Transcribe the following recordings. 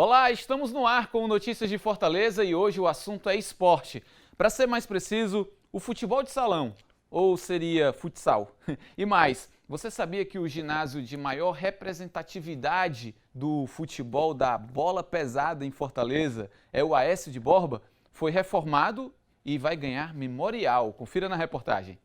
Olá, estamos no ar com Notícias de Fortaleza e hoje o assunto é esporte. Para ser mais preciso, o futebol de salão, ou seria futsal. E mais, você sabia que o ginásio de maior representatividade do futebol da bola pesada em Fortaleza é o Aécio de Borba? Foi reformado e vai ganhar memorial. Confira na reportagem.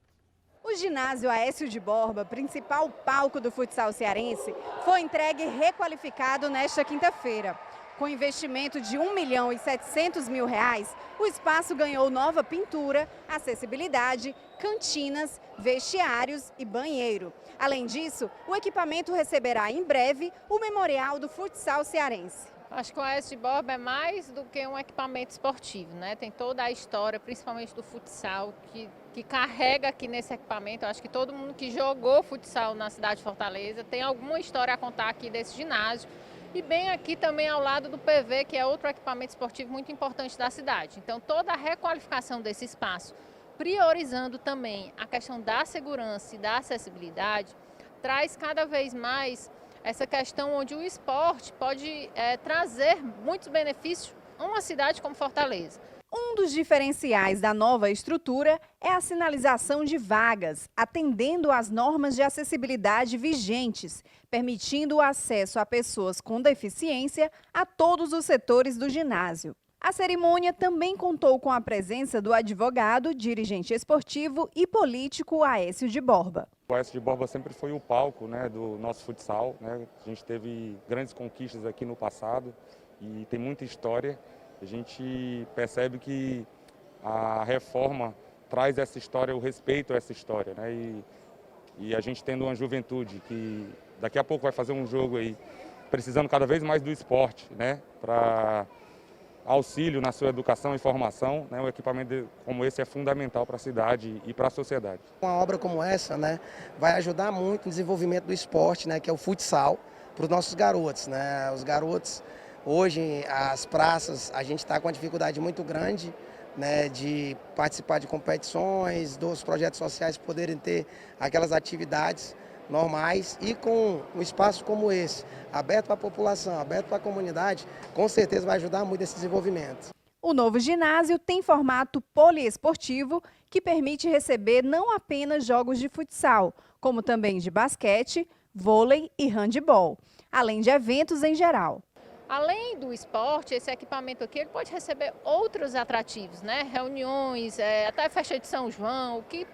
O ginásio Aécio de Borba, principal palco do futsal cearense, foi entregue e requalificado nesta quinta-feira. Com investimento de R$ 1.700.000, o espaço ganhou nova pintura, acessibilidade, cantinas, vestiários e banheiro. Além disso, o equipamento receberá em breve o memorial do futsal cearense. Acho que o Aécio de Borba é mais do que um equipamento esportivo, né? Tem toda a história, principalmente do futsal, que carrega aqui nesse equipamento. Eu acho que todo mundo que jogou futsal na cidade de Fortaleza tem alguma história a contar aqui desse ginásio. E bem aqui também ao lado do PV, que é outro equipamento esportivo muito importante da cidade. Então toda a requalificação desse espaço, priorizando também a questão da segurança e da acessibilidade, traz cada vez mais essa questão onde o esporte pode trazer muitos benefícios a uma cidade como Fortaleza. Um dos diferenciais da nova estrutura é a sinalização de vagas, atendendo às normas de acessibilidade vigentes, permitindo o acesso a pessoas com deficiência a todos os setores do ginásio. A cerimônia também contou com a presença do advogado, dirigente esportivo e político Aécio de Borba. O Aécio de Borba sempre foi o palco, né, do nosso futsal, né? A gente teve grandes conquistas aqui no passado e tem muita história. A gente percebe que a reforma traz essa história, o respeito a essa história, né? E a gente tendo uma juventude que daqui a pouco vai fazer um jogo aí, precisando cada vez mais do esporte, né? Para auxílio na sua educação e formação, né? Um equipamento como esse é fundamental para a cidade e para a sociedade. Uma obra como essa, né, vai ajudar muito no desenvolvimento do esporte, né, que é o futsal, para os nossos garotos, né? Os garotos, hoje, as praças, a gente está com uma dificuldade muito grande, né, de participar de competições, dos projetos sociais poderem ter aquelas atividades normais e com um espaço como esse, aberto para a população, aberto para a comunidade, com certeza vai ajudar muito esse desenvolvimento. O novo ginásio tem formato poliesportivo que permite receber não apenas jogos de futsal, como também de basquete, vôlei e handebol, além de eventos em geral. Além do esporte, esse equipamento aqui ele pode receber outros atrativos, né? Reuniões, até festa de São João, o que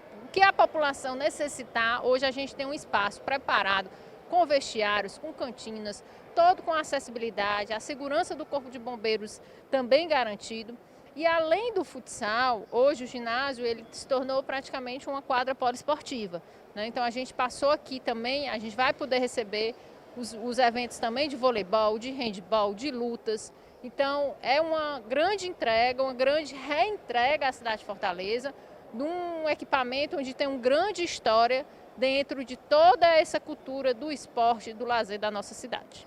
a população necessitar. Hoje a gente tem um espaço preparado com vestiários, com cantinas, todo com acessibilidade, a segurança do Corpo de Bombeiros também garantido. E além do futsal, hoje o ginásio ele se tornou praticamente uma quadra poliesportiva, né? Então a gente passou aqui também, a gente vai poder receber os eventos também de voleibol, de handebol, de lutas. Então é uma grande entrega, uma grande reentrega à cidade de Fortaleza, num equipamento onde tem uma grande história dentro de toda essa cultura do esporte e do lazer da nossa cidade.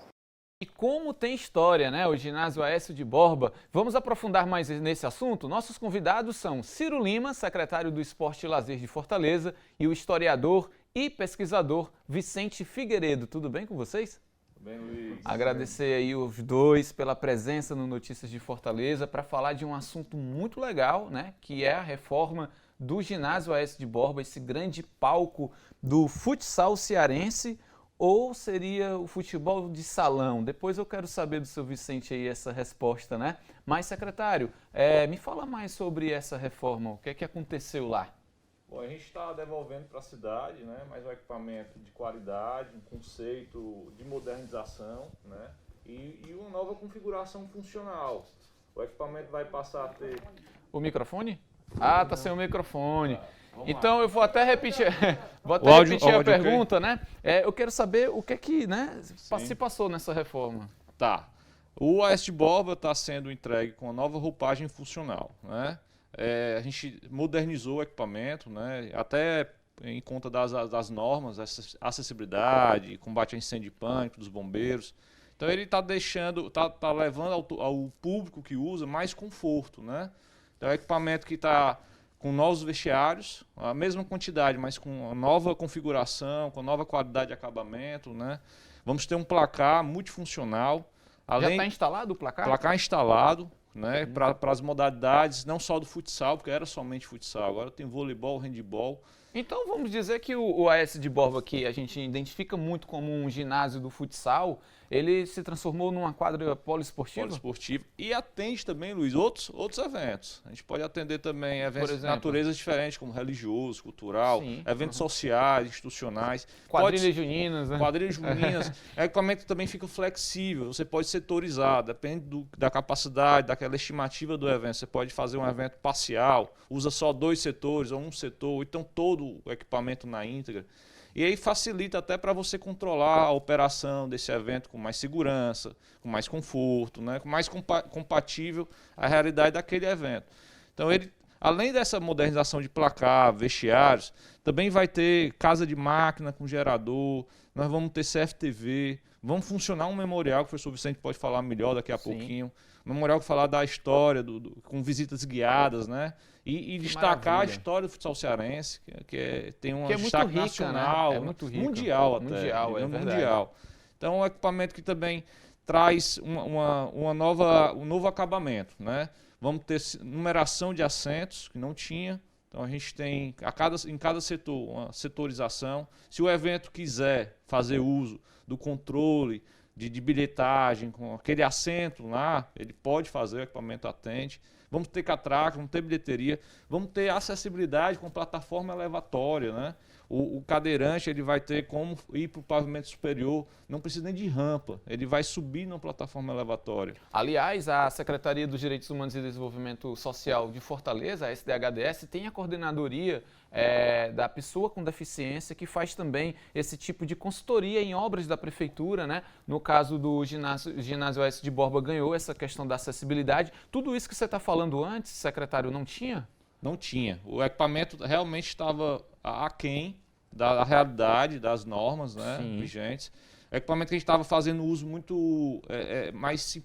E como tem história, né? O ginásio Aécio de Borba. Vamos aprofundar mais nesse assunto? Nossos convidados são Ciro Lima, secretário do Esporte e Lazer de Fortaleza, e o historiador e pesquisador Vicente Figueiredo. Tudo bem com vocês? Tudo bem, Luiz. Agradecer aí os dois pela presença no Notícias de Fortaleza para falar de um assunto muito legal, né? Que é a reforma do ginásio Aécio de Borba, esse grande palco do futsal cearense, ou seria o futebol de salão? Depois eu quero saber do seu Vicente aí essa resposta, né? Mas, secretário, me fala mais sobre essa reforma, o que é que aconteceu lá? Bom, a gente está devolvendo para a cidade, né, mais um equipamento de qualidade, um conceito de modernização, né, e uma nova configuração funcional. O equipamento vai passar a ter... O microfone? Ah, tá sem o microfone. Então eu vou até repetir, a pergunta, né? Eu quero saber o que é que, né, se passou nessa reforma. Tá. O Aécio de Borba está sendo entregue com uma nova roupagem funcional, né? A gente modernizou o equipamento, né? Até em conta das normas, acessibilidade, combate a incêndio e pânico dos bombeiros. Então ele está tá levando ao público que usa mais conforto, né? Então é um equipamento que está com novos vestiários, a mesma quantidade, mas com uma nova configuração, com nova qualidade de acabamento, né? Vamos ter um placar multifuncional. Já está instalado o placar? Placar instalado, né, para as modalidades, não só do futsal, porque era somente futsal, agora tem voleibol, handebol. Então vamos dizer que o AS de Borba, que a gente identifica muito como um ginásio do futsal, ele se transformou numa quadra poliesportiva? Poliesportiva. E atende também, Luiz, outros eventos. A gente pode atender também eventos de naturezas diferentes, como religioso, cultural, Sim, eventos sociais, institucionais. Quadrilhas juninas, né? Quadrilhas juninas. O equipamento também fica flexível, você pode setorizar, depende da capacidade, daquela estimativa do evento. Você pode fazer um evento parcial, usa só 2 setores ou um setor, ou então todo o equipamento na íntegra. E aí facilita até para você controlar a operação desse evento com mais segurança, com mais conforto, né? Com mais compatível à realidade daquele evento. Então, ele, além dessa modernização de placar, vestiários, também vai ter casa de máquina com gerador, nós vamos ter CFTV, vamos funcionar um memorial, que o professor Vicente pode falar melhor daqui a pouquinho. Um memorial que falar da história, com visitas guiadas, né? E destacar a história do futsal cearense, tem um destaque rica, nacional, né? É muito rica. Mundial até. Mundial, é verdade. Mundial. Então, é um equipamento que também traz um novo acabamento, né? Vamos ter numeração de assentos, que não tinha. Então, a gente tem em cada setor uma setorização. Se o evento quiser fazer uso do controle de bilhetagem, com aquele assento lá, ele pode fazer, o equipamento atende. Vamos ter catraca, vamos ter bilheteria, vamos ter acessibilidade com plataforma elevatória, né? O cadeirante ele vai ter como ir para o pavimento superior, não precisa nem de rampa, ele vai subir na plataforma elevatória. Aliás, a Secretaria dos Direitos Humanos e Desenvolvimento Social de Fortaleza, a SDHDS, tem a coordenadoria da pessoa com deficiência, que faz também esse tipo de consultoria em obras da prefeitura, né? No caso do ginásio AS de Borba, ganhou essa questão da acessibilidade. Tudo isso que você está falando antes, secretário, não tinha? Não tinha. O equipamento realmente estava aquém da realidade, das normas, né, vigentes. O equipamento que a gente estava fazendo uso muito mais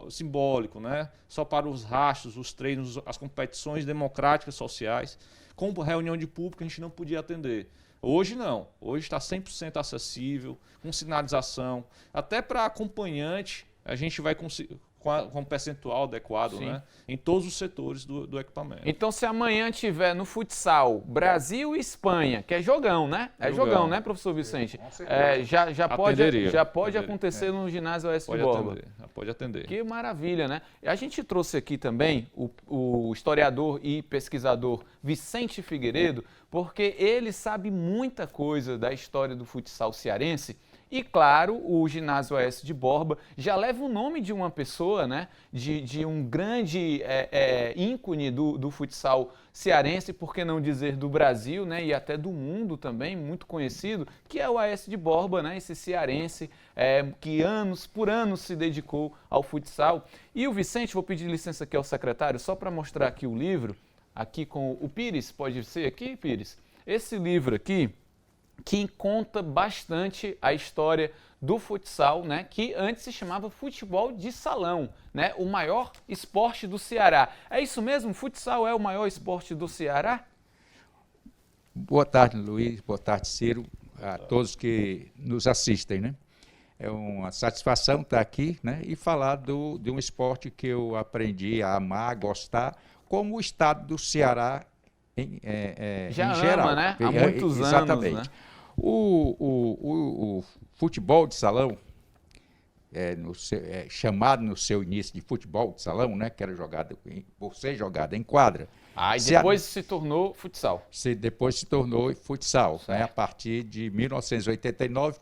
simbólico, né? Só para os rastros, os treinos, as competições democráticas sociais. Com reunião de público a gente não podia atender. Hoje não. Hoje está 100% acessível, com sinalização. Até para acompanhante a gente vai conseguir com um percentual adequado, né, em todos os setores do equipamento. Então, se amanhã tiver no futsal Brasil e Espanha, que é jogão, né? É jogão, né, professor Vicente? Já pode acontecer no ginásio AS de Borba. Pode atender. Que maravilha, né? A gente trouxe aqui também o historiador e pesquisador Vicente Figueiredo, porque ele sabe muita coisa da história do futsal cearense. E, claro, o ginásio AS de Borba já leva o nome de uma pessoa, né? De um grande ícone do futsal cearense, por que não dizer do Brasil, né? E até do mundo também, muito conhecido, que é o AS de Borba, né? Esse cearense que por anos se dedicou ao futsal. E o Vicente, vou pedir licença aqui ao secretário, só para mostrar aqui o livro, aqui com o Pires, pode ser aqui, Pires? Esse livro aqui, que conta bastante a história do futsal, né, que antes se chamava futebol de salão, né, o maior esporte do Ceará. É isso mesmo? Futsal é o maior esporte do Ceará? Boa tarde, Luiz. Boa tarde, Ciro, a todos que nos assistem, né? É uma satisfação estar aqui, né, e falar de um esporte que eu aprendi a amar, a gostar, como o estado do Ceará em geral. Né? Há muitos anos, exatamente. Né? O futebol de salão, chamado no seu início de futebol de salão, né, que era por ser jogado em quadra. E depois se tornou futsal. Depois se tornou futsal, né, a partir de 1989,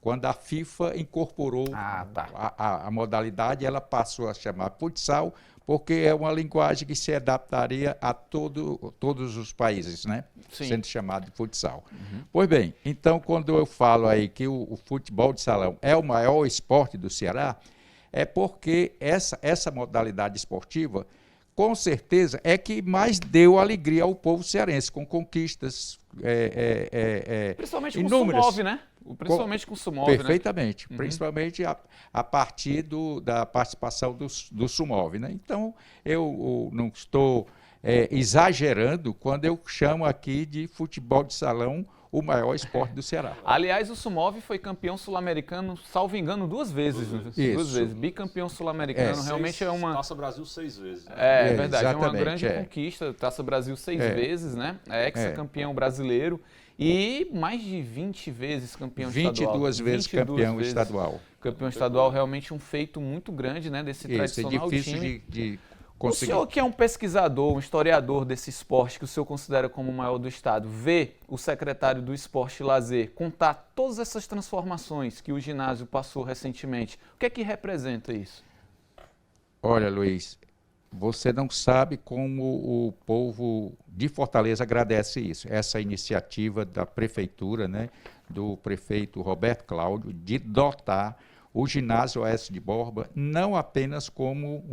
quando a FIFA incorporou a modalidade, ela passou a chamar futsal, porque é uma linguagem que se adaptaria a todos os países, né? Sendo chamado de futsal. Pois bem, então quando eu falo aí que o futebol de salão é o maior esporte do Ceará, é porque essa modalidade esportiva, com certeza, é que mais deu alegria ao povo cearense, com conquistas principalmente com inúmeras. o Sumov, né? Principalmente com o Sumov, perfeitamente, né? Principalmente a partir da participação do Sumov, né? Então, eu não estou exagerando quando eu chamo aqui de futebol de salão o maior esporte do Ceará. Aliás, o Sumov foi campeão sul-americano, salvo engano, 2 vezes. Duas vezes. Bicampeão sul-americano. Realmente é uma... Taça Brasil 6 vezes. Né? É verdade, é uma grande conquista. Taça Brasil 6 vezes, né? É ex-campeão brasileiro. E mais de 20 vezes campeão estadual. 22 vezes campeão estadual. Campeão estadual, realmente um feito muito grande, né? Desse tradicional time. É difícil de conseguir. O senhor que é um pesquisador, um historiador desse esporte que o senhor considera como o maior do estado, vê o secretário do Esporte e Lazer contar todas essas transformações que o ginásio passou recentemente. O que é que representa isso? Olha, Luiz, você não sabe como o povo de Fortaleza agradece isso. Essa iniciativa da prefeitura, né, do prefeito Roberto Cláudio, de dotar o ginásio Aécio de Borba não apenas como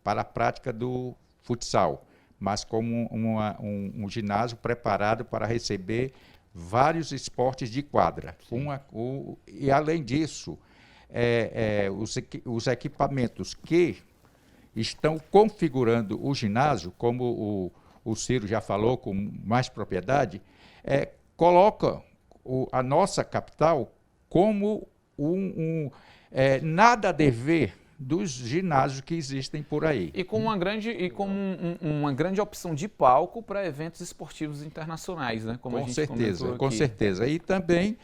para a prática do futsal, mas como um ginásio preparado para receber vários esportes de quadra. E, além disso, os equipamentos que estão configurando o ginásio, como o Ciro já falou com mais propriedade, coloca a nossa capital como nada a dever dos ginásios que existem por aí. E com uma grande opção de palco para eventos esportivos internacionais, né? Como Com certeza. E também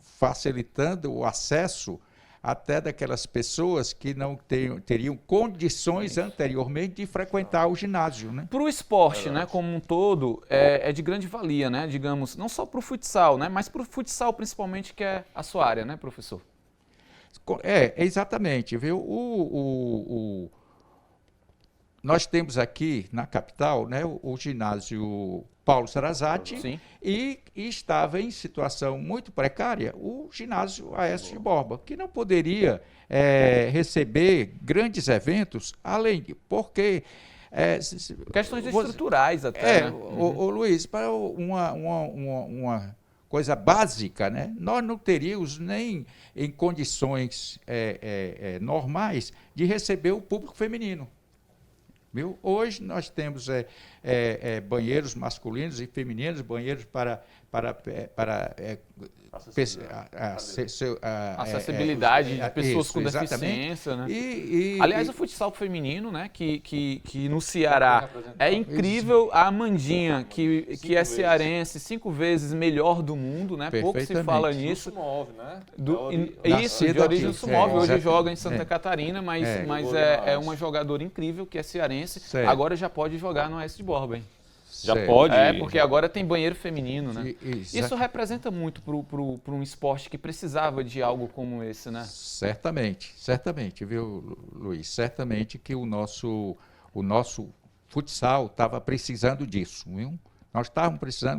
facilitando o acesso até daquelas pessoas que não teriam condições anteriormente de frequentar o ginásio, né? Para o esporte, né, como um todo, é de grande valia, né? Digamos, não só para o futsal, né? Mas para o futsal principalmente, que é a sua área, né, professor? Exatamente, viu? Nós temos aqui na capital, né, o ginásio Paulo Sarazate e estava em situação muito precária o ginásio Aécio de Borba, que não poderia receber grandes eventos, além de... porque... questões estruturais até, né? Luiz, para uma coisa básica, né? Nós não teríamos nem em condições normais de receber o público feminino. Viu? Hoje nós temos banheiros masculinos e femininos, banheiros para acessibilidade de pessoas com deficiência, né? Aliás, o futsal feminino, né, que no Ceará é incrível. A Amandinha, que é cearense, 5 vezes melhor do mundo, né? Pouco se fala nisso. Isso, de origem do Sumov. Hoje joga em Santa Catarina, mas é uma jogadora incrível que é cearense. Agora já pode jogar no Aécio de Borba, hein? Já pode? Porque agora tem banheiro feminino, né? Isso representa muito para um esporte que precisava de algo como esse, né? Certamente, viu, Luiz? Certamente que o nosso futsal estava precisando disso, viu? Nós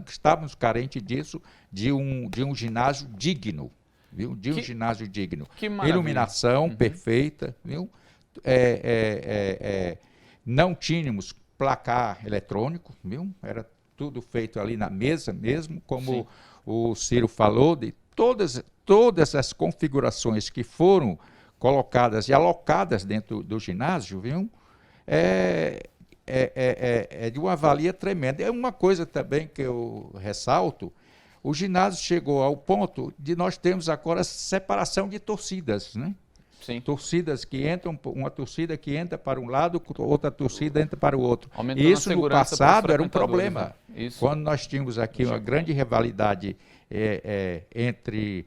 estávamos carentes disso, de um ginásio digno, viu? Ginásio digno. Que maravilha. Iluminação perfeita, viu? Não tínhamos placar eletrônico, viu? Era tudo feito ali na mesa mesmo, como o Ciro falou, de todas as configurações que foram colocadas e alocadas dentro do ginásio, viu? É de uma valia tremenda. É uma coisa também que eu ressalto: o ginásio chegou ao ponto de nós termos agora separação de torcidas, né? Sim. Torcidas que entram, uma torcida que entra para um lado, outra torcida entra para o outro. Aumentando isso no passado era um problema. Né? Quando nós tínhamos aqui uma grande rivalidade entre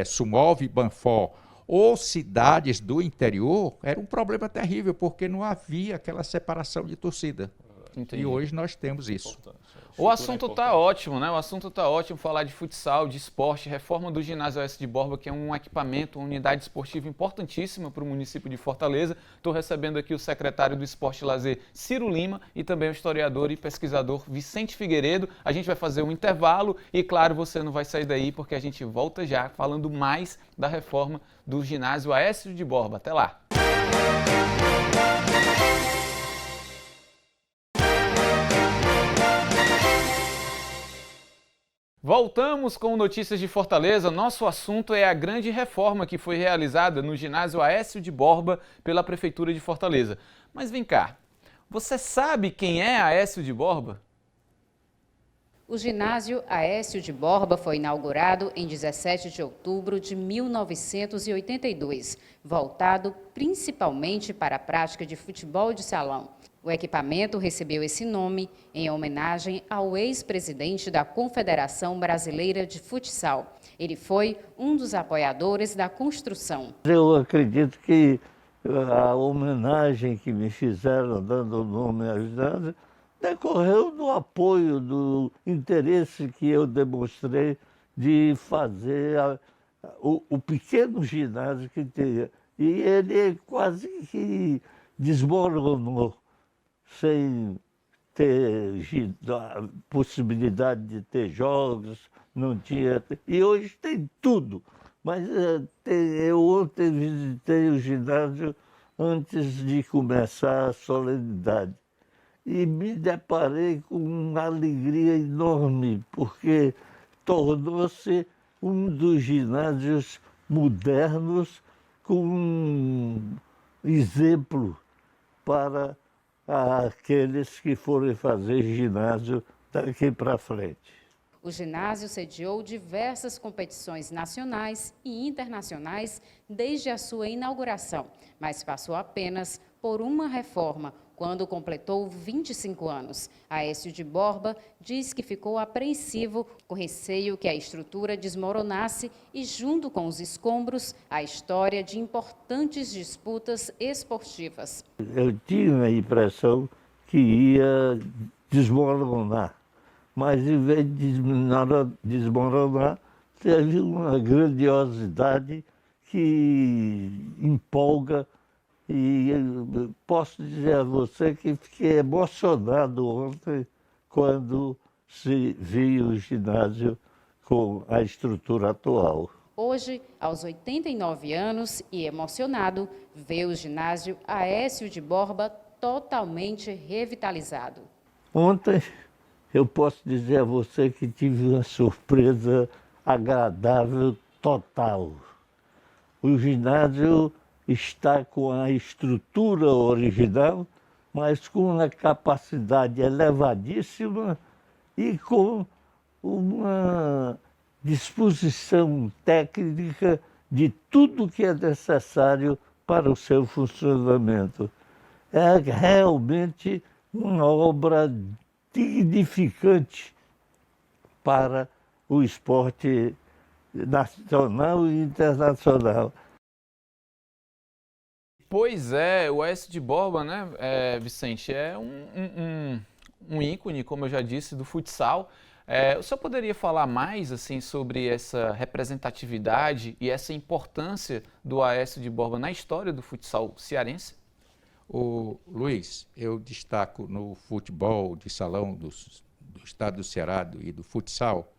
Sumov e Banfó, ou cidades do interior, era um problema terrível, porque não havia aquela separação de torcida. Entendi. E hoje nós temos isso. O assunto está ótimo, né? O assunto está ótimo, falar de futsal, de esporte, reforma do ginásio Aécio de Borba, que é um equipamento, uma unidade esportiva importantíssima para o município de Fortaleza. Estou recebendo aqui o secretário do Esporte e Lazer, Ciro Lima, e também o historiador e pesquisador Vicente Figueiredo. A gente vai fazer um intervalo e, claro, você não vai sair daí, porque a gente volta já falando mais da reforma do ginásio Aécio de Borba. Até lá! Voltamos com notícias de Fortaleza. Nosso assunto é a grande reforma que foi realizada no ginásio Aécio de Borba pela Prefeitura de Fortaleza. Mas vem cá, Você sabe quem é Aécio de Borba? O ginásio Aécio de Borba foi inaugurado em 17 de outubro de 1982, voltado principalmente para a prática de futebol de salão. O equipamento recebeu esse nome em homenagem ao ex-presidente da Confederação Brasileira de Futsal. Ele foi um dos apoiadores da construção. Eu acredito que a homenagem que me fizeram dando o nome ao ginásio decorreu do apoio, do interesse que eu demonstrei de fazer o pequeno ginásio que tinha. E ele quase que desmoronou, sem ter a possibilidade de ter jogos, não tinha. E hoje tem tudo. Mas eu ontem visitei o ginásio antes de começar a solenidade. E me deparei com uma alegria enorme, porque tornou-se um dos ginásios modernos com um exemplo para aqueles que forem fazer ginásio daqui para frente. O ginásio sediou diversas competições nacionais e internacionais desde a sua inauguração, mas passou apenas por uma reforma quando completou 25 anos. Aécio de Borba diz que ficou apreensivo, com receio que a estrutura desmoronasse e, junto com os escombros, a história de importantes disputas esportivas. Eu tinha a impressão que ia desmoronar, mas em vez de desmoronar, teve uma grandiosidade que empolga. E eu posso dizer a você que fiquei emocionado ontem quando se viu o ginásio com a estrutura atual. Hoje, aos 89 anos e emocionado, vê o ginásio Aécio de Borba totalmente revitalizado. Ontem eu posso dizer a você que tive uma surpresa agradável total. O ginásio está com a estrutura original, mas com uma capacidade elevadíssima e com uma disposição técnica de tudo que é necessário para o seu funcionamento. É realmente uma obra dignificante para o esporte nacional e internacional. Pois é, o Aécio de Borba, né, Vicente, é um ícone, como eu já disse, do futsal. O senhor poderia falar mais assim, sobre essa representatividade e essa importância do Aécio de Borba na história do futsal cearense? Luiz, eu destaco no futebol de salão do estado do Ceará e do futsal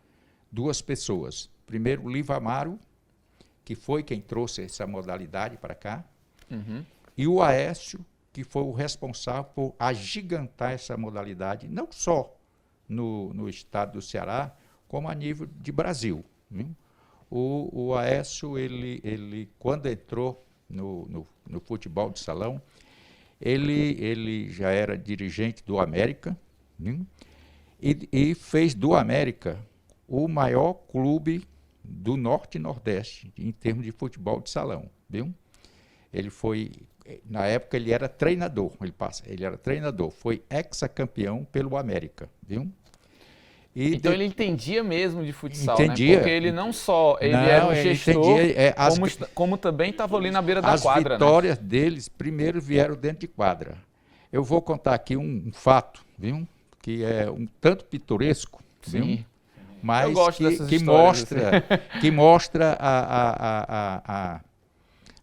duas pessoas. Primeiro, o Liva Amaro, que foi quem trouxe essa modalidade para cá. Uhum. E o Aécio, que foi o responsável por agigantar essa modalidade, não só no estado do Ceará, como a nível de Brasil. O Aécio, ele quando entrou no futebol de salão, ele já era dirigente do América, e fez do América o maior clube do Norte e Nordeste em termos de futebol de salão, viu? Ele foi, na época ele era treinador, ele era treinador, foi hexacampeão pelo América, viu? Então ele entendia mesmo de futsal, entendia, né? Porque ele não só era um gestor, como também estava ali na beira da quadra. As vitórias deles primeiro vieram dentro de quadra. Eu vou contar aqui um fato, viu? Que é um tanto pitoresco, sim, viu? Mas eu gosto dessas histórias, que mostra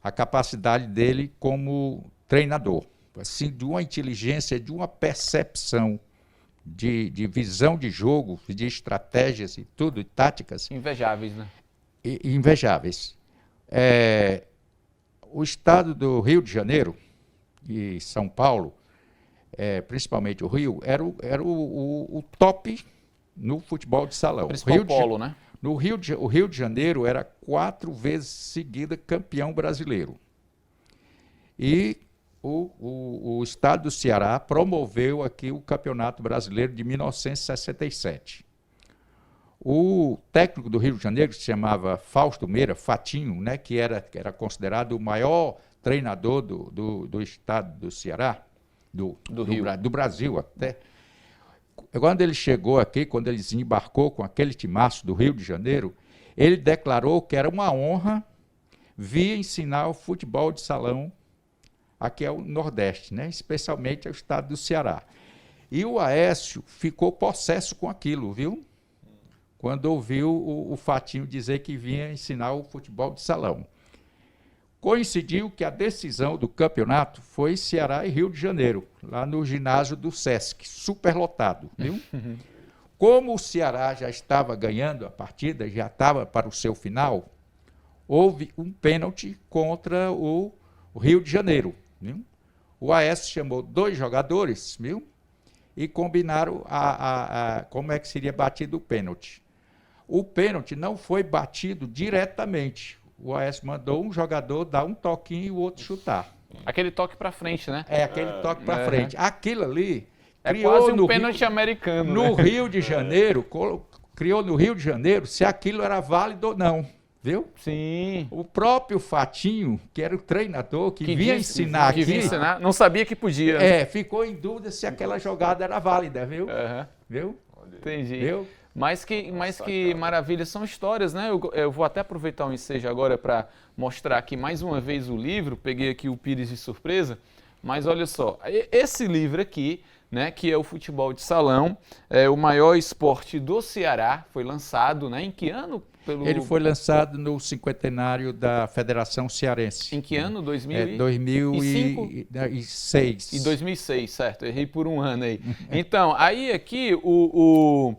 a capacidade dele como treinador, assim, de uma inteligência, de uma percepção, de visão de jogo, de estratégias e tudo, e táticas. Invejáveis, né? Invejáveis. O estado do Rio de Janeiro e São Paulo, principalmente o Rio, era o top no futebol de salão. O principal polo, né? O Rio de Janeiro era 4 vezes seguida campeão brasileiro. E o estado do Ceará promoveu aqui o Campeonato Brasileiro de 1967. O técnico do Rio de Janeiro, que se chamava Fausto Meira, Fatinho, né, que era considerado o maior treinador do estado do Ceará, do Brasil até. Quando ele chegou aqui, quando ele desembarcou com aquele timaço do Rio de Janeiro, ele declarou que era uma honra vir ensinar o futebol de salão aqui ao Nordeste, né, especialmente ao estado do Ceará. E o Aécio ficou possesso com aquilo, viu? Quando ouviu o Fatinho dizer que vinha ensinar o futebol de salão. Coincidiu que a decisão do campeonato foi Ceará e Rio de Janeiro, lá no ginásio do Sesc, superlotado, viu? Como o Ceará já estava ganhando a partida, já estava para o seu final, houve um pênalti contra o Rio de Janeiro, viu? O Aécio chamou 2 jogadores, viu? E combinaram como é que seria batido o pênalti. O pênalti não foi batido diretamente. O Aécio mandou um jogador dar um toquinho e o outro chutar. Aquele toque para frente, né? É, aquele toque para frente. Aquilo ali criou quase um pênalti americano. No Rio de Janeiro, criou no Rio de Janeiro se aquilo era válido ou não. Viu? Sim. O próprio Fatinho, que era o treinador, que vinha ensinar aqui, não sabia que podia. Ficou em dúvida se aquela jogada era válida, viu? Viu? Entendi. Viu? Mas que maravilha, são histórias, né? Eu vou até aproveitar o ensejo agora para mostrar aqui mais uma vez o livro, peguei aqui o Pires de surpresa, mas olha só, esse livro aqui, né, que é o Futebol de Salão, é o maior esporte do Ceará, foi lançado, né? Em que ano? Ele foi lançado no cinquentenário da Federação Cearense. Em que ano? 2006. E 2006, certo. Errei por um ano aí. Então, aí aqui o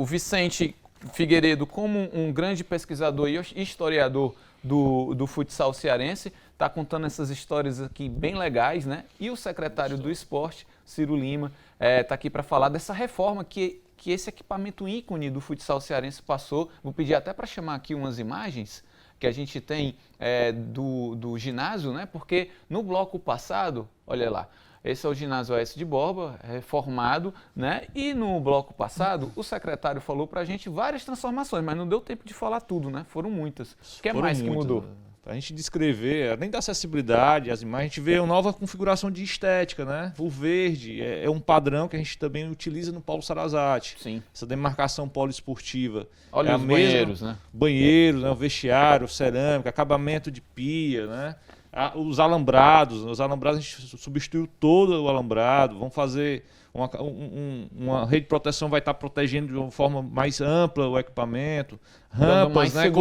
Vicente Figueiredo, como um grande pesquisador e historiador do futsal cearense, está contando essas histórias aqui bem legais, né? E o secretário do esporte, Ciro Lima, está aqui para falar dessa reforma que esse equipamento ícone do futsal cearense passou. Vou pedir até para chamar aqui umas imagens que a gente tem do ginásio, né? Porque no bloco passado, olha lá, esse é o ginásio Aécio de Borba, reformado, né? E no bloco passado, o secretário falou para a gente várias transformações, mas não deu tempo de falar tudo, né? Foram muitas. O que é mais que mudou? Para a gente descrever, além da acessibilidade, as imagens, a gente vê uma nova configuração de estética, né? O verde é um padrão que a gente também utiliza no Paulo Sarazate. Sim. Essa demarcação poliesportiva. Olha os banheiros, né? Banheiros, né? O vestiário, cerâmica, acabamento de pia, né? Os alambrados a gente substituiu todo o alambrado, vamos fazer uma rede de proteção, vai estar protegendo de uma forma mais ampla o equipamento, rampas, né,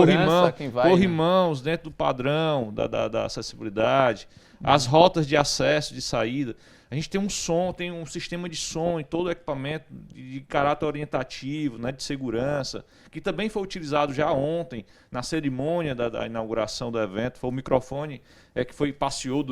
corrimãos dentro do padrão da acessibilidade, as rotas de acesso, de saída. A gente tem um sistema de som em todo o equipamento de caráter orientativo, né, de segurança, que também foi utilizado já ontem na cerimônia da inauguração do evento. Foi o microfone que passeou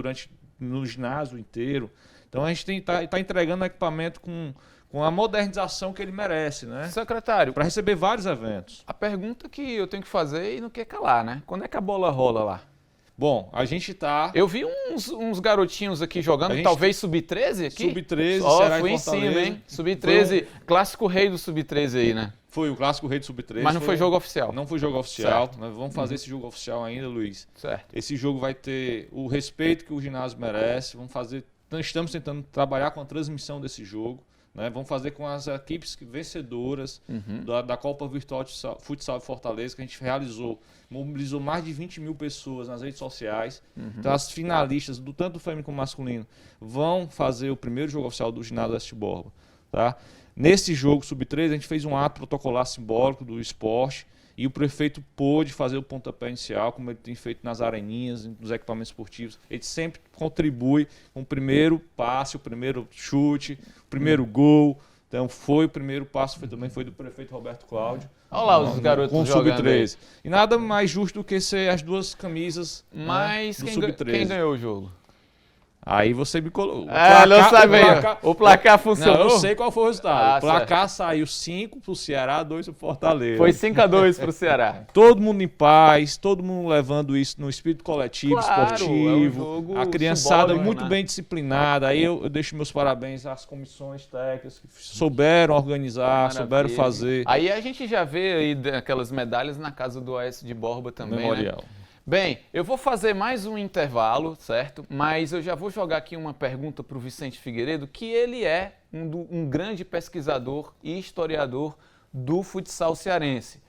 no ginásio inteiro. Então a gente está entregando o equipamento com a modernização que ele merece, né? Secretário, para receber vários eventos. A pergunta que eu tenho que fazer e não quer calar, né? Quando é que a bola rola lá? Bom, a gente tá... Eu vi uns garotinhos aqui jogando, talvez Sub-13 aqui? Sub-13, foi em cima, hein? Sub-13, clássico rei do Sub-13 aí, né? Foi o clássico rei do Sub-13. Mas não foi jogo oficial. Não foi jogo oficial. Nós vamos fazer esse jogo oficial ainda, Luiz. Certo. Esse jogo vai ter o respeito que o ginásio merece. Nós estamos tentando trabalhar com a transmissão desse jogo. Né? Vamos fazer com as equipes vencedoras da Copa Virtual de Futsal de Fortaleza, que a gente mobilizou mais de 20 mil pessoas nas redes sociais. Então as finalistas, tanto do feminino como masculino, vão fazer o primeiro jogo oficial do ginásio Aécio de Borba. Tá? Nesse jogo Sub-13, a gente fez um ato protocolar simbólico do esporte, e o prefeito pôde fazer o pontapé inicial, como ele tem feito nas areninhas, nos equipamentos esportivos. Ele sempre contribui com o primeiro passe, o primeiro chute, o primeiro gol. Então o primeiro passo também foi do prefeito Roberto Cláudio. Olha lá os garotos com o jogando Sub-13. E nada mais justo do que ser as duas camisas, mas do Sub-13. Quem ganhou o jogo? Aí você me colocou. Não sabia. O placar funcionou? Não, eu sei qual foi o resultado. O placar certo. saiu 5 pro Ceará, 2 pro Fortaleza. Foi 5-2 pro Ceará. Todo mundo em paz, todo mundo levando isso no espírito coletivo, esportivo. É um jogo a criançada muito né? bem disciplinada. Aí eu deixo meus parabéns às comissões técnicas que souberam organizar, souberam fazer. Aí a gente já vê aí aquelas medalhas na casa do Aécio de Borba também, Memorial. Né? Bem, eu vou fazer mais um intervalo, certo? Mas eu já vou jogar aqui uma pergunta para o Vicente Figueiredo, que ele é um grande pesquisador e historiador do futsal cearense.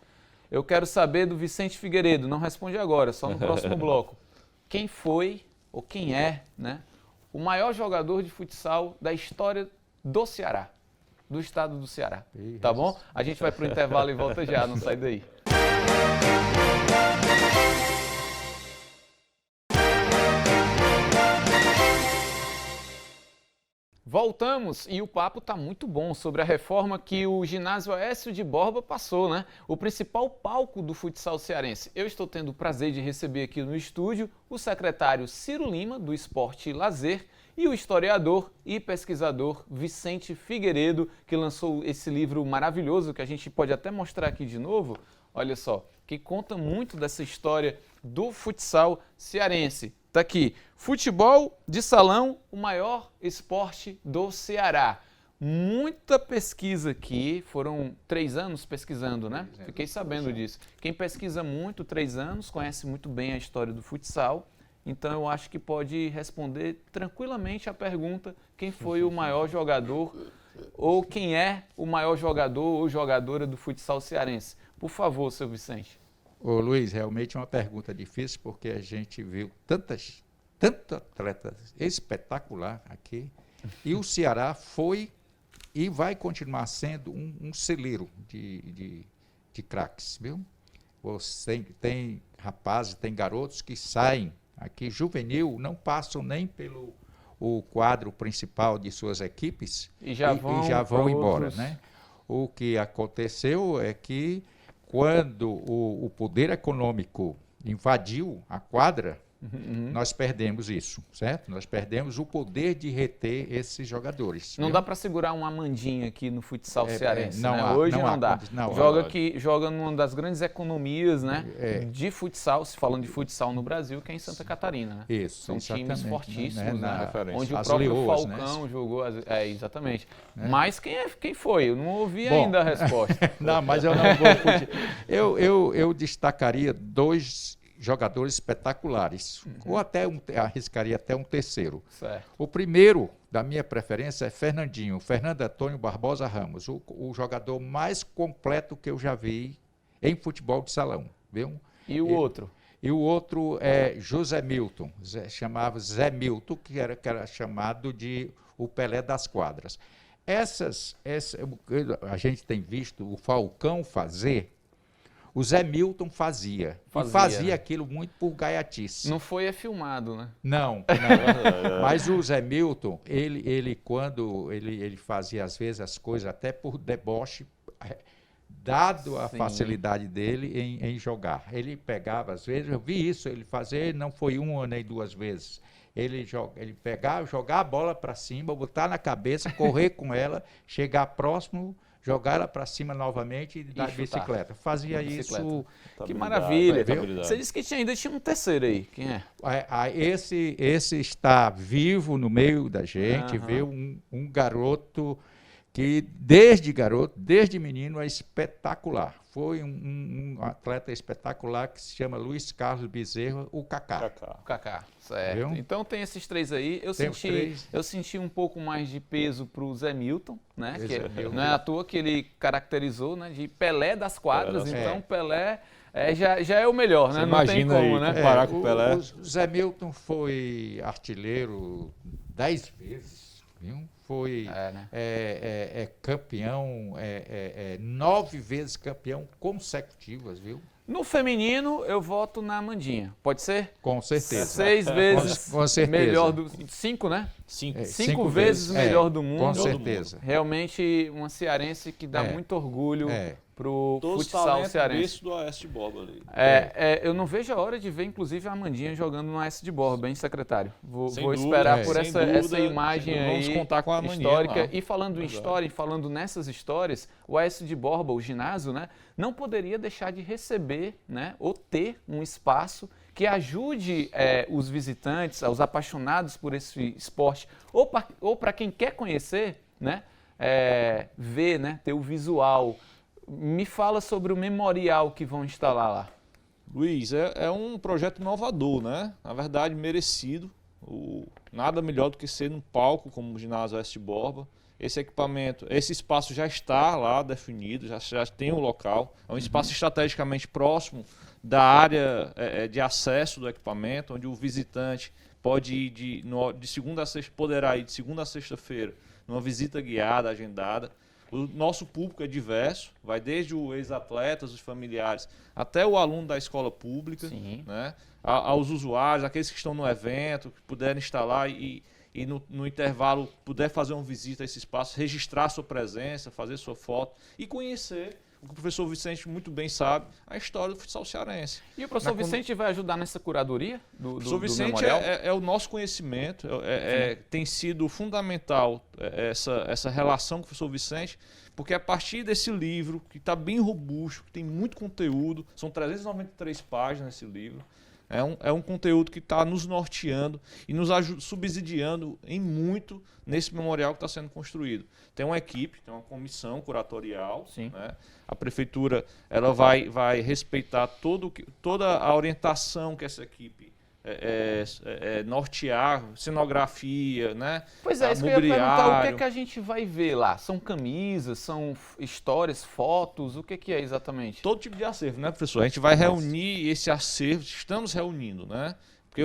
Eu quero saber do Vicente Figueiredo, não responde agora, só no próximo bloco. Quem foi, ou quem é, né, o maior jogador de futsal da história do Ceará, do estado do Ceará, tá bom? A gente vai para o intervalo e volta já, não sai daí. Voltamos e o papo está muito bom sobre a reforma que o ginásio Aécio de Borba passou, né? O principal palco do futsal cearense. Eu estou tendo o prazer de receber aqui no estúdio o secretário Ciro Lima, do Esporte e Lazer, e o historiador e pesquisador Vicente Figueiredo, que lançou esse livro maravilhoso, que a gente pode até mostrar aqui de novo, olha só, que conta muito dessa história do futsal cearense. Tá aqui, futebol de salão, o maior esporte do Ceará. Muita pesquisa aqui, foram 3 anos pesquisando, né? Fiquei sabendo disso. Quem pesquisa muito, 3 anos, conhece muito bem a história do futsal, então eu acho que pode responder tranquilamente a pergunta quem foi o maior jogador ou quem é o maior jogador ou jogadora do futsal cearense. Por favor, seu Vicente. Ô Luiz, realmente é uma pergunta difícil, porque a gente viu tantos atletas espetacular aqui, e o Ceará foi e vai continuar sendo um celeiro de craques, viu? Você tem rapazes, tem garotos que saem aqui, juvenil, não passam nem pelo o quadro principal de suas equipes e já vão embora, né? O que aconteceu é que quando o poder econômico invadiu a quadra, nós perdemos isso, certo? Nós perdemos o poder de reter esses jogadores. Não dá para segurar um Amandinha aqui no futsal cearense, não né? há, Hoje não dá. Joga numa das grandes economias, né? De futsal, se falando de futsal no Brasil, que é em Santa Catarina, né? Isso, são times fortíssimos, né? Onde o próprio Leoas, Falcão, né, jogou. Exatamente. Mas quem foi? Eu não ouvi ainda a resposta. Não, mas eu não vou fugir. Eu destacaria 2 jogadores espetaculares, ou até arriscaria até um terceiro. Certo. O primeiro, da minha preferência, é Fernando Antônio Barbosa Ramos, o jogador mais completo que eu já vi em futebol de salão. Viu? E o outro? E o outro é José Milton, chamava Zé Milton, que era chamado de o Pelé das quadras. A gente tem visto o Falcão fazer, o Zé Milton fazia né? Aquilo muito por gaiatice. Não foi filmado, né? Não. Mas o Zé Milton, ele quando ele fazia às vezes as coisas até por deboche, dado a facilidade dele em jogar. Ele pegava às vezes, eu vi isso ele fazer, não foi 1 nem 2 vezes. Ele pegava, jogar a bola para cima, botar na cabeça, correr com ela, chegar próximo, jogar ela para cima novamente e dar bicicleta. Fazia isso. Que maravilha. Você disse que ainda tinha um terceiro aí. Quem é? Esse está vivo no meio da gente, vê um garoto que desde menino é espetacular. Foi um atleta espetacular que se chama Luiz Carlos Bezerra, o Kaká. O Kaká, certo. Então tem esses 3 aí. Eu senti um pouco mais de peso para o Zé Milton, né? Não é à toa que ele caracterizou, né, de Pelé das quadras. Então Pelé já é o melhor, né? Não tem como, né? Comparar com o Pelé. O Zé Milton foi artilheiro 10 vezes, viu? Foi campeão, 9 vezes campeão consecutivas, viu? No feminino, eu voto na Amandinha. Pode ser? Com certeza. 6 vezes com certeza. melhor do... 5, né? 5 vezes melhor do mundo. Com certeza. Realmente uma cearense que dá muito orgulho pro Todos futsal cearense. Isso do AS de Borba ali. Eu não vejo a hora de ver, inclusive, a Amandinha jogando no AS de Borba, hein, secretário? Vou Sem dúvida, esperar por essa dúvida, imagem aí vamos contar com a Amandinha histórica. lá. E falando em história, e falando nessas histórias, o AS de Borba, o ginásio, né, não poderia deixar de receber, né, ou ter um espaço que ajude os visitantes, os apaixonados por esse esporte, ou para quem quer conhecer, né, ver, né, ter o visual. Me fala sobre o memorial que vão instalar lá. Luiz, é um projeto inovador, né? Na verdade, merecido. Nada melhor do que ser num palco como o ginásio AS de Borba. Esse equipamento, esse espaço já está lá definido, já tem um local. É um espaço estrategicamente próximo da área de acesso do equipamento, onde o visitante pode ir de segunda a sexta, poderá ir de segunda a sexta-feira numa visita guiada, agendada. O nosso público é diverso, vai desde os ex-atletas, os familiares, até o aluno da escola pública, né? Aos usuários, aqueles que estão no evento, que puderem estar lá e no intervalo puder fazer uma visita a esse espaço, registrar sua presença, fazer sua foto e conhecer o que o professor Vicente muito bem sabe, a história do futsal cearense. E o professor Vicente vai ajudar nessa curadoria do professor Vicente memorial? É o nosso conhecimento, tem sido fundamental essa relação com o professor Vicente, porque a partir desse livro, que está bem robusto, que tem muito conteúdo, são 393 páginas nesse livro, é um conteúdo que está nos norteando e nos subsidiando em muito nesse memorial que está sendo construído. Tem uma equipe, tem uma comissão curatorial, né? A prefeitura ela vai respeitar toda a orientação que essa equipe nortear, cenografia, né? Pois é, isso que eu ia perguntar, o que é que a gente vai ver lá? São camisas, são histórias, fotos, o que é exatamente? Todo tipo de acervo, né, professor? A gente vai reunir esse acervo, estamos reunindo, né? Porque,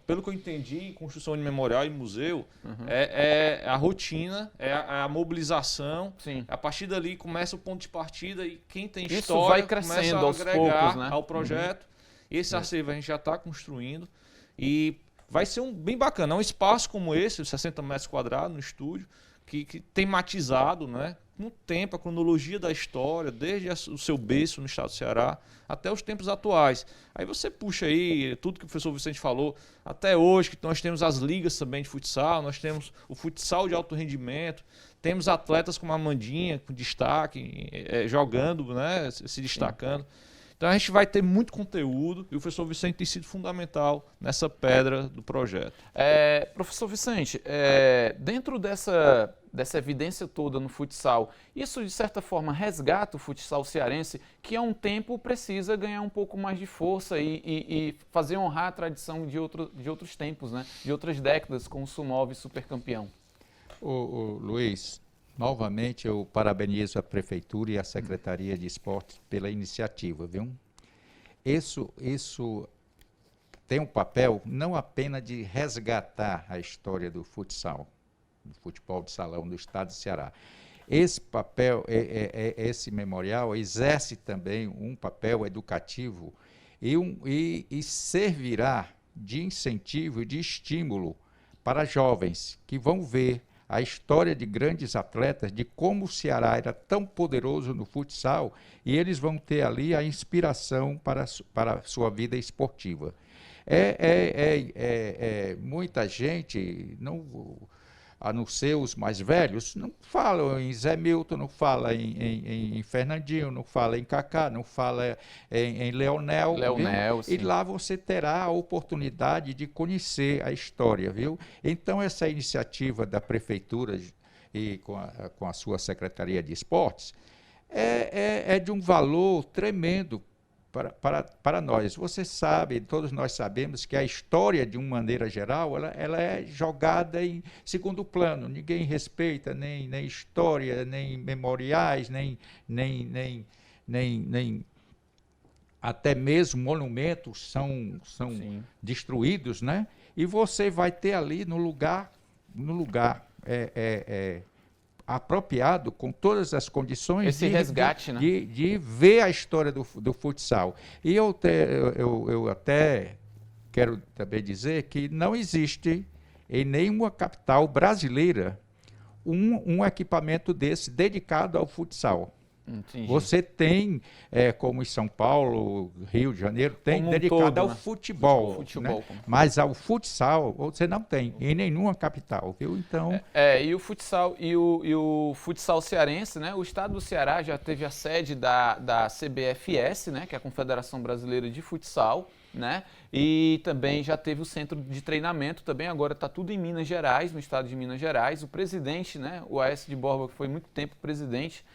pelo que eu entendi, construção de memorial e museu é a rotina, é a mobilização. Sim. A partir dali começa o ponto de partida e quem tem isso história vai crescendo começa a aos agregar poucos, né? ao projeto. Esse acervo a gente já está construindo e vai ser bem bacana. É um espaço como esse, 60 metros quadrados no estúdio, que tematizado, né? No tempo, a cronologia da história, desde o seu berço no estado do Ceará até os tempos atuais. Aí você puxa aí tudo que o professor Vicente falou, até hoje, que nós temos as ligas também de futsal, nós temos o futsal de alto rendimento, temos atletas como a Amandinha, com destaque, jogando, né? Se destacando. Então a gente vai ter muito conteúdo e o professor Vicente tem sido fundamental nessa pedra do projeto. Professor Vicente, dentro dessa evidência toda no futsal, isso de certa forma resgata o futsal cearense, que há um tempo precisa ganhar um pouco mais de força e fazer honrar a tradição de outros tempos, né? De outras décadas, com o Sumov supercampeão. Luiz, novamente eu parabenizo a Prefeitura e a Secretaria de Esportes pela iniciativa, viu? Isso tem um papel não apenas de resgatar a história do futsal, do futebol de salão do estado do Ceará. Esse papel, esse memorial exerce também um papel educativo e servirá de incentivo e de estímulo para jovens que vão ver a história de grandes atletas, de como o Ceará era tão poderoso no futsal, e eles vão ter ali a inspiração para a sua vida esportiva. Muita gente, a não ser os mais velhos, não falam em Zé Milton, não fala em Fernandinho, não fala em Kaká, não fala em Leonel. E lá você terá a oportunidade de conhecer a história, viu? Então essa iniciativa da Prefeitura e com a sua Secretaria de Esportes é de um valor tremendo para nós. Você sabe, todos nós sabemos que a história, de uma maneira geral, ela é jogada em segundo plano. Ninguém respeita nem história, nem memoriais, nem até mesmo monumentos são destruídos, né? E você vai ter ali no lugar apropriado, com todas as condições esse resgate, né? de ver a história do futsal. E eu até quero também dizer que não existe em nenhuma capital brasileira um equipamento desse dedicado ao futsal. Entendi. Você tem, como em São Paulo, Rio de Janeiro, tem Como um dedicado todo, ao né? futebol. Futebol, Né? como Mas ao futsal você não tem em nenhuma capital, viu? Então, E o futsal e o futsal cearense, né? O estado do Ceará já teve a sede da CBFS, né? Que é a Confederação Brasileira de Futsal, né? E também já teve o centro de treinamento também, agora está tudo em Minas Gerais, no estado de Minas Gerais. O presidente, né? O Aécio de Borba, que foi muito tempo presidente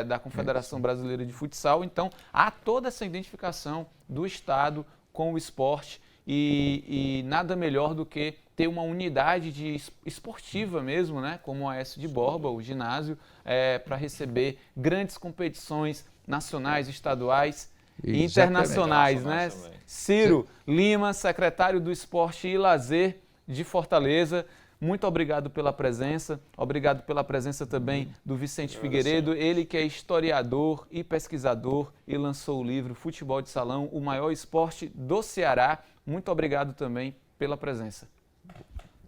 da Confederação Brasileira de Futsal. Então, há toda essa identificação do estado com o esporte e nada melhor do que ter uma unidade esportiva mesmo, né? Como o Aécio de Borba, o ginásio, para receber grandes competições nacionais, estaduais e internacionais, né? Ciro Lima, secretário do Esporte e Lazer de Fortaleza, muito obrigado pela presença, obrigado pela presença também do Vicente Figueiredo, ele que é historiador e pesquisador e lançou o livro Futebol de Salão, o maior esporte do Ceará. Muito obrigado também pela presença.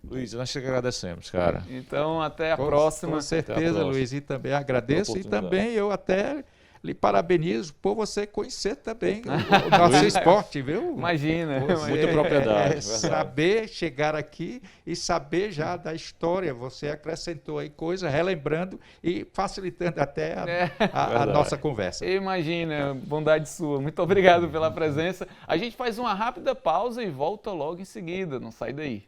Luiz, nós te agradecemos, cara. Então, até a próxima. Com certeza, Luiz, e também agradeço e também eu até lhe parabenizo por você conhecer também o nosso esporte, viu? Imagina. Muita propriedade. Saber chegar aqui e saber já da história, você acrescentou aí coisa, relembrando e facilitando até a nossa conversa. Imagina, bondade sua. Muito obrigado pela presença. A gente faz uma rápida pausa e volta logo em seguida. Não sai daí.